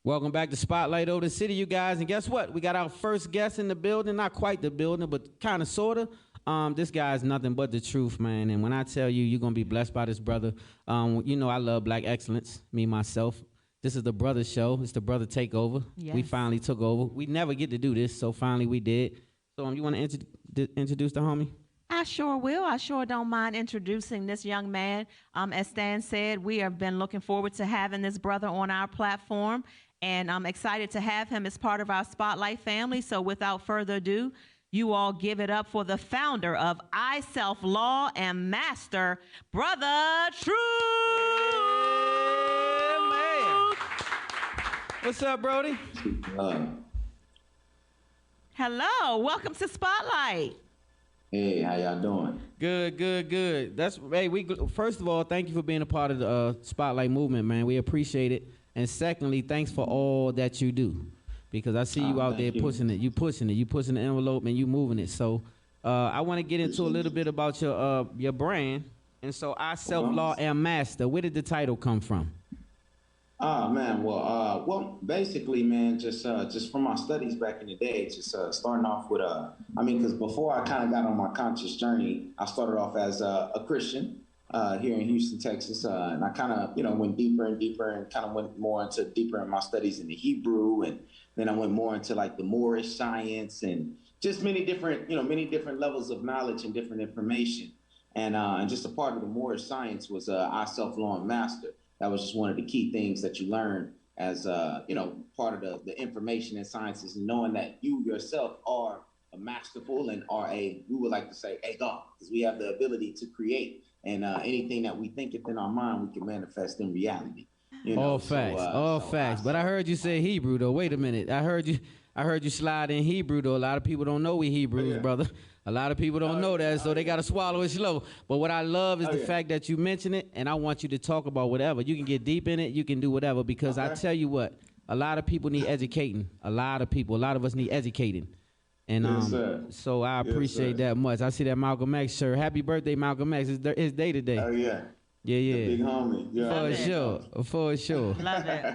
Welcome back to Spotlight Over the City, you guys. And guess what? We got our first guest in the building. Not quite the building, but kind of, sort of. This guy is nothing but the truth, man. And when I tell you, you're going to be blessed by this brother. You know I love black excellence, me, myself. This is the brother show. It's the brother takeover. Yes. We finally took over. We never get to do this, so finally we did. So you want to introduce the homie? I sure will. I sure don't mind introducing this young man. As Stan said, we have been looking forward to having this brother on our platform. And I'm excited to have him as part of our Spotlight family. So without further ado, you all give it up for the founder of Iself Law and Master, Brotha Truth. Yeah, man. What's up, Brody? Hello. Welcome to Spotlight. Hey, how y'all doing? Good. First of all, thank you for being a part of the Spotlight movement, man. We appreciate it. And secondly, thanks for all that you do, because I see you out there pushing it. You pushing the envelope, and you moving it. So I want to get into a little bit about your brand. And so, Iself Law and Master. Where did the title come from? Man, well, basically, man, just from my studies back in the day, just starting off with because before I kind of got on my conscious journey, I started off as a Christian. Here in Houston, Texas, and I kind of, went deeper and deeper, and kind of went deeper in my studies in the Hebrew, and then I went more into like the Moorish science, and just many different levels of knowledge and different information, and just a part of the Moorish science was Iself Law and Master. That was just one of the key things that you learn as part of the information and sciences, and knowing that you yourself are a masterful and are we would like to say a God, because we have the ability to create. And anything that we think in our mind, we can manifest in reality. All facts. But I heard you say Hebrew, though. Wait a minute. I heard you slide in Hebrew, though. A lot of people don't know we Hebrews, brother. A lot of people don't know that, so they got to swallow it slow. But what I love is the fact that you mention it, and I want you to talk about whatever. You can get deep in it. You can do whatever, because I tell you what, a lot of people need educating. A lot of us need educating. And so I appreciate that much. I see that Malcolm X shirt. Happy birthday, Malcolm X. It's his day today. Oh, yeah. Yeah. The big homie. Yeah. For sure. Love it.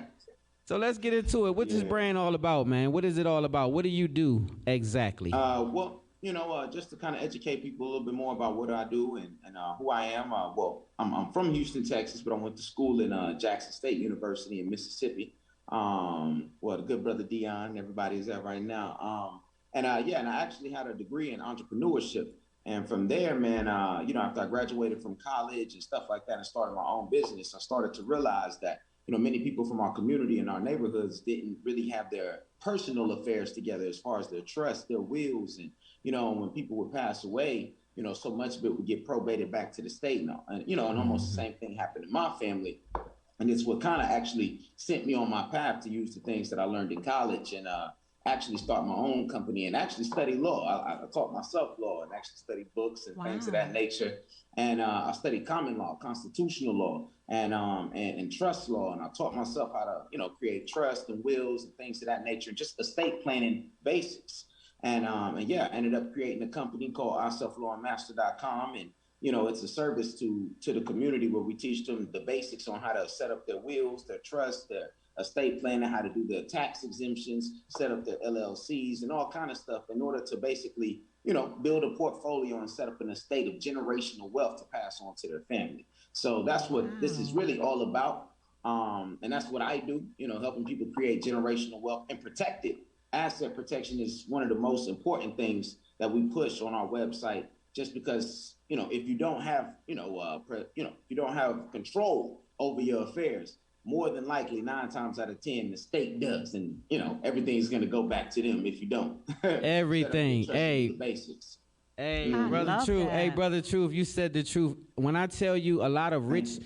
So let's get into it. What's this brand all about, man? What is it all about? What do you do exactly? Just to kind of educate people a little bit more about what I do and who I am. I'm from Houston, Texas, but I went to school in Jackson State University in Mississippi. The good brother Dion, everybody is there right now. And I actually had a degree in entrepreneurship. And from there, man, after I graduated from college and stuff like that and started my own business, I started to realize that, many people from our community and our neighborhoods didn't really have their personal affairs together as far as their trust, their wills. And, when people would pass away, so much of it would get probated back to the state. And almost the same thing happened in my family. And it's what kind of actually sent me on my path to use the things that I learned in college and, actually start my own company and actually study law. I taught myself law and actually studied books and things of that nature. And I studied common law, constitutional law, and trust law. And I taught myself how to, create trust and wills and things of that nature, just estate planning basics. And I ended up creating a company called iselflawandmaster.com. And, it's a service to the community where we teach them the basics on how to set up their wills, their trust, their estate planning, how to do their tax exemptions, set up their LLCs and all kind of stuff in order to basically, build a portfolio and set up an estate of generational wealth to pass on to their family. So that's what this is really all about. And that's what I do, helping people create generational wealth and protect it. Asset protection is one of the most important things that we push on our website, just because, if you don't have, if you don't have control over your affairs, more than likely 9 times out of 10, the state does. And, everything's going to go back to them if you don't. Everything. The basics. Hey, Brother Truth. That. Hey, Brother Truth, you said the truth. When I tell you a lot of rich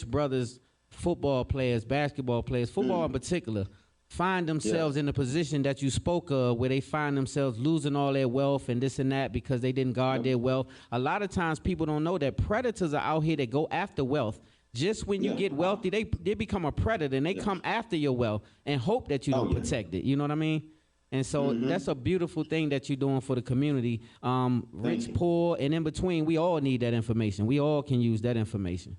brothers, football players, basketball players, football in particular, find themselves in the position that you spoke of, where they find themselves losing all their wealth and this and that because they didn't guard their wealth. A lot of times people don't know that predators are out here that go after wealth. Just when you get wealthy, they become a predator and they come after your wealth and hope that you don't protect it. You know what I mean? And so that's a beautiful thing that you're doing for the community. Rich, poor, and in between, we all need that information. We all can use that information.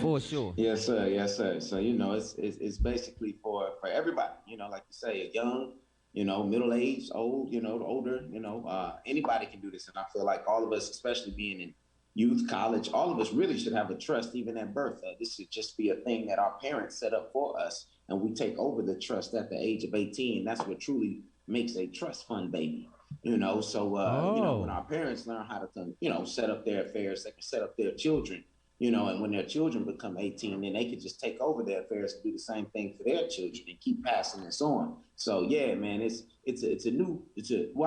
For sure. Yes, sir. Yes, sir. So it's basically for everybody. Like you say, young, middle aged, old, older. Anybody can do this, and I feel like all of us, especially being in youth, college, all of us really should have a trust even at birth. This should just be a thing that our parents set up for us, and we take over the trust at the age of 18. That's what truly makes a trust fund baby. So when our parents learn how to set up their affairs, they can set up their children, and when their children become 18, then they can just take over their affairs and do the same thing for their children and keep passing this on. So yeah, man, well,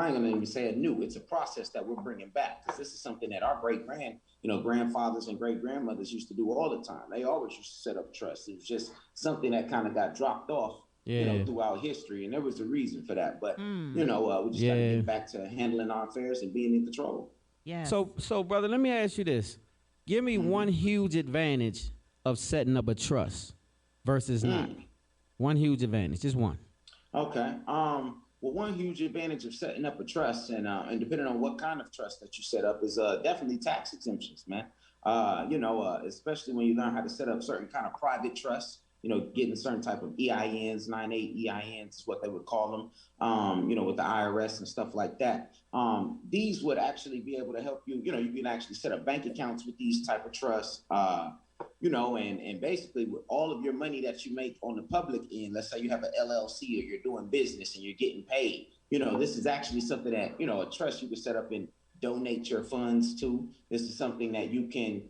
I ain't gonna even say a new, it's a process that we're bringing back, because this is something that our grandfathers and great grandmothers used to do all the time. They always used to set up trust. It was just something that kind of got dropped off, throughout history, and there was a reason for that. But we just got to get back to handling our affairs and being in control. Yeah. So brother, let me ask you this. Give me one huge advantage of setting up a trust versus not. One huge advantage, just one. Okay. Well, one huge advantage of setting up a trust, and depending on what kind of trust that you set up, is definitely tax exemptions, man. Especially when you learn how to set up certain kind of private trusts. Getting certain type of EINs, 9(a) EINs is what they would call them, with the IRS and stuff like that. These would actually be able to help you, you can actually set up bank accounts with these type of trusts, and basically with all of your money that you make on the public end, let's say you have an LLC or you're doing business and you're getting paid, this is actually something that, a trust you can set up and donate your funds to. This is something that you can,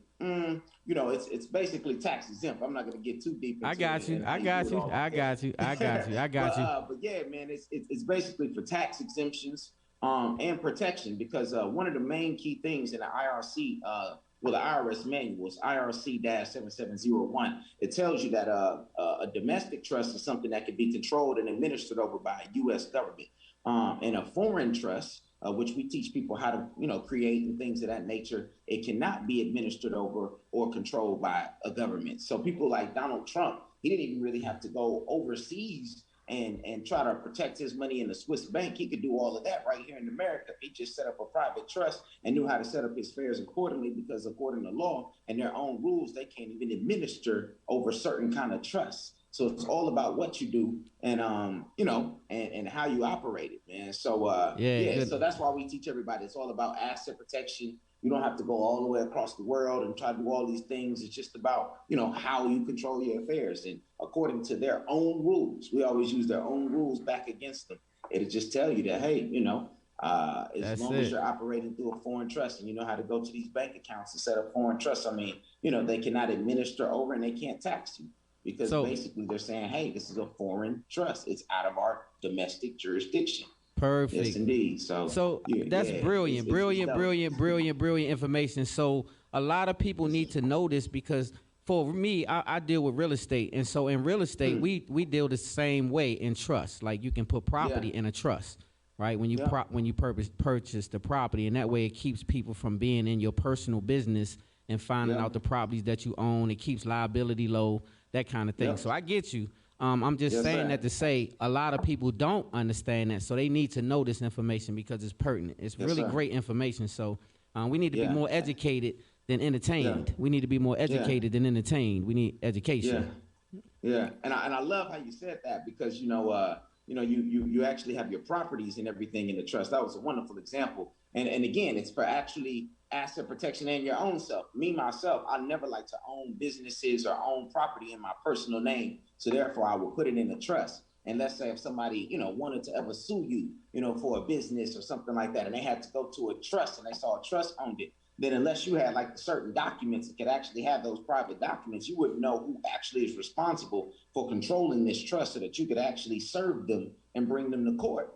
it's basically tax exempt. I'm not going to get too deep into I got you. But yeah, man, it's basically for tax exemptions and protection, because one of the main key things in the IRC, the IRS manual is IRC-7701. It tells you that a domestic trust is something that can be controlled and administered over by a U.S. government, and a foreign trust, which we teach people how to, create and things of that nature, it cannot be administered over or controlled by a government. So people like Donald Trump, he didn't even really have to go overseas and try to protect his money in a Swiss bank. He could do all of that right here in America. He just set up a private trust and knew how to set up his affairs accordingly, because according to law and their own rules, they can't even administer over certain kind of trusts. So it's all about what you do and and how you operate it, man. So so that's why we teach everybody. It's all about asset protection. You don't have to go all the way across the world and try to do all these things. It's just about, how you control your affairs, and according to their own rules. We always use their own rules back against them. It'll just tell you that, hey, as long as you're operating through a foreign trust and you know how to go to these bank accounts and set up foreign trusts, they cannot administer over and they can't tax you. Because basically they're saying, hey, this is a foreign trust. It's out of our domestic jurisdiction. Perfect. Yes, indeed. So that's brilliant, brilliant information. So a lot of people need to know this, because for me, I deal with real estate. And so in real estate, we deal the same way in trust. Like you can put property in a trust, right? When you purchase the property, and that way it keeps people from being in your personal business and finding out the properties that you own. It keeps liability low, that kind of thing. So I get you. I'm just saying that to say a lot of people don't understand that, so they need to know this information because it's pertinent. It's really great information. So we need to be more educated than entertained. We need to be more educated than entertained. We need education. Yeah. And I love how you said that, because you actually have your properties and everything in the trust. That was a wonderful example. And again, it's for actually asset protection and your own self. Me, myself, I never like to own businesses or own property in my personal name. So therefore, I will put it in a trust. And let's say if somebody, wanted to ever sue you, for a business or something like that, and they had to go to a trust and they saw a trust owned it, then unless you had like certain documents that could actually have those private documents, you wouldn't know who actually is responsible for controlling this trust, so that you could actually serve them and bring them to court.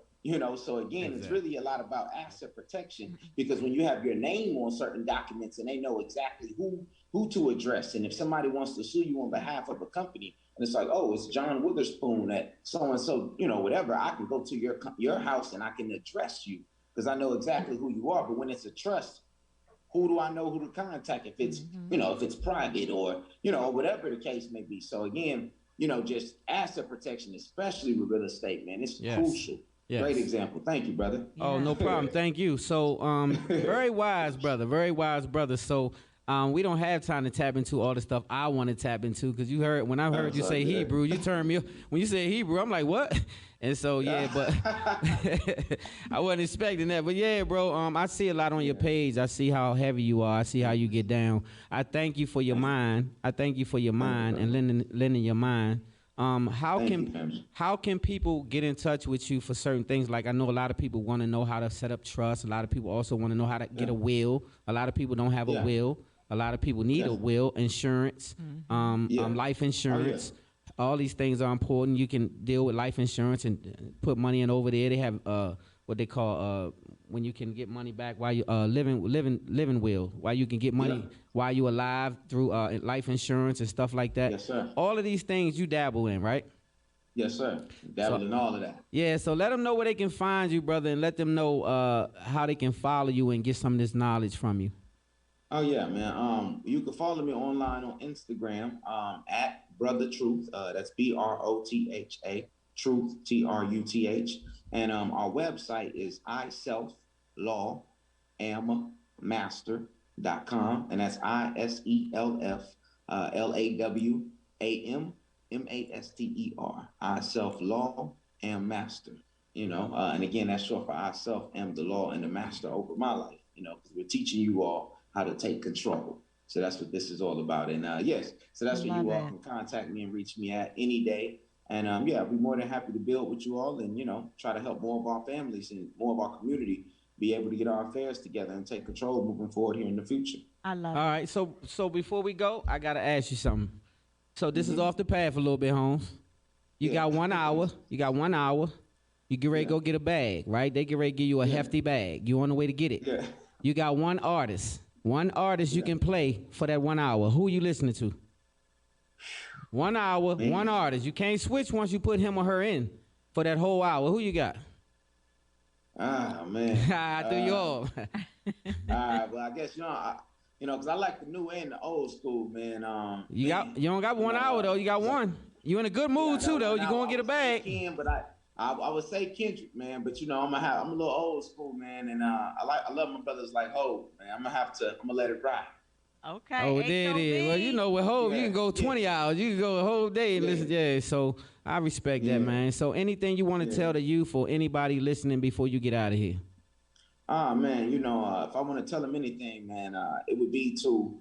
So again, It's really a lot about asset protection, because when you have your name on certain documents and they know exactly who to address, and if somebody wants to sue you on behalf of a company, and it's like, oh, it's John Witherspoon at so-and-so, whatever, I can go to your house and I can address you because I know exactly who you are. But when it's a trust, who do I know who to contact if it's, if it's private or, whatever the case may be. So again, just asset protection, especially with real estate, man, it's crucial. Yes. Great example. Thank you, brother. Oh, no problem. Thank you. So, very wise brother. So We don't have time to tap into all the stuff I want to tap into because when I heard you say Hebrew, you turned me. When you said Hebrew, I'm like, what? And so but I wasn't expecting that. But yeah, bro, I see a lot on your page. I see how heavy you are. I see how you get down. I thank you for your mind. I thank you for your mind and lending your mind. How can people get in touch with you for certain things? Like I know a lot of people want to know how to set up trust. A lot of people also want to know how to get a will. A lot of people don't have a will. A lot of people need a will, insurance, life insurance. All these things are important. You can deal with life insurance and put money in over there. They have what they call when you can get money back while you living will, while you can get money while you alive through life insurance and stuff like that. Yes, sir. All of these things you dabble in, right? Yes, sir. Dabble in all of that. Yeah, so let them know where they can find you, brother, and let them know how they can follow you and get some of this knowledge from you. Oh yeah, man. You can follow me online on Instagram at Brotha Truth. That's BROTHA Truth TRUTH. And our website is iselflawammaster.com, and that's ISELF LAWAMMASTER. Iself Law and Master. And again, that's short for I self am the law and the master over my life. Because we're teaching you all how to take control. So that's what this is all about. And so that's where you all can contact me and reach me at any day. And I'll be more than happy to build with you all and, try to help more of our families and more of our community be able to get our affairs together and take control moving forward here in the future. I love it. All right. So before we go, I got to ask you something. So this is off the path a little bit, Holmes. You got 1 hour. You got 1 hour. You get ready to go get a bag, right? They get ready to give you a hefty bag. You on the way to get it. Yeah. You got one artist you can play for that 1 hour. Who you listening to? 1 hour, one artist. You can't switch once you put him or her in for that whole hour. Who you got? Ah, man. I threw you off. All right, well, I guess, because I like the new and the old school, man. You don't got 1 hour, though. You got one. You in a good mood, too, though. You going to get a bag. But I would say Kendrick, man, but I'm a little old school, man, and I love my brothers like Hov, man. I'm gonna let it ride. Okay. Oh, there it is. Well, with Hov, you can go 20 hours. You can go a whole day and listen. Yeah, so I respect that, man. So anything you want to tell the youth or anybody listening before you get out of here? Man, if I want to tell them anything, man, it would be to,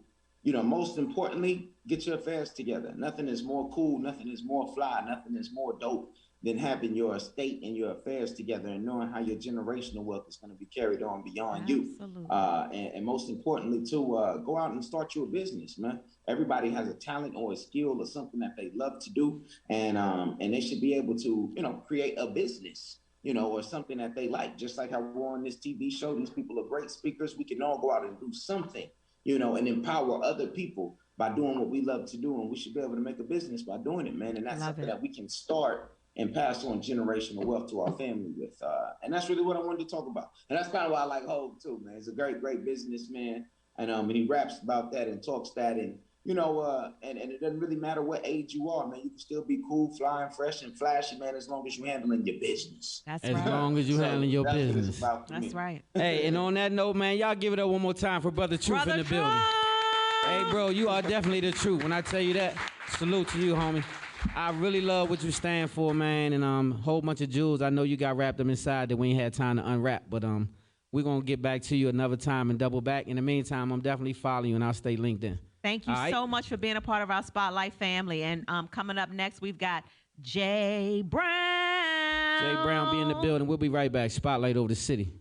most importantly, get your affairs together. Nothing is more cool. Nothing is more fly. Nothing is more dope than having your estate and your affairs together and knowing how your generational wealth is going to be carried on beyond you. And most importantly, too, go out and start your business, man. Everybody has a talent or a skill or something that they love to do, and they should be able to, create a business, or something that they like. Just like how we're on this TV show, these people are great speakers. We can all go out and do something, and empower other people by doing what we love to do, and we should be able to make a business by doing it, man. And that's something that we can start and pass on generational wealth to our family with. And that's really what I wanted to talk about. And that's kind of why I like Hov too, man. He's a great, great businessman. And he raps about that and talks that. And, and it doesn't really matter what age you are, man. You can still be cool, flying, fresh, and flashy, man, as long as you're handling your business. That's right. As long as you're handling your business. That's right. Hey, and on that note, man, y'all give it up one more time for Brotha Truth in the building. Hey, bro, you are definitely the truth. When I tell you that, salute to you, homie. I really love what you stand for, man, and a whole bunch of jewels. I know you got wrapped them inside that we ain't had time to unwrap, but we're going to get back to you another time and double back. In the meantime, I'm definitely following you, and I'll stay linked in. Thank you so much for being a part of our Spotlight family. And coming up next, we've got Jay Brown. Jay Brown be in the building. We'll be right back. Spotlight over the city.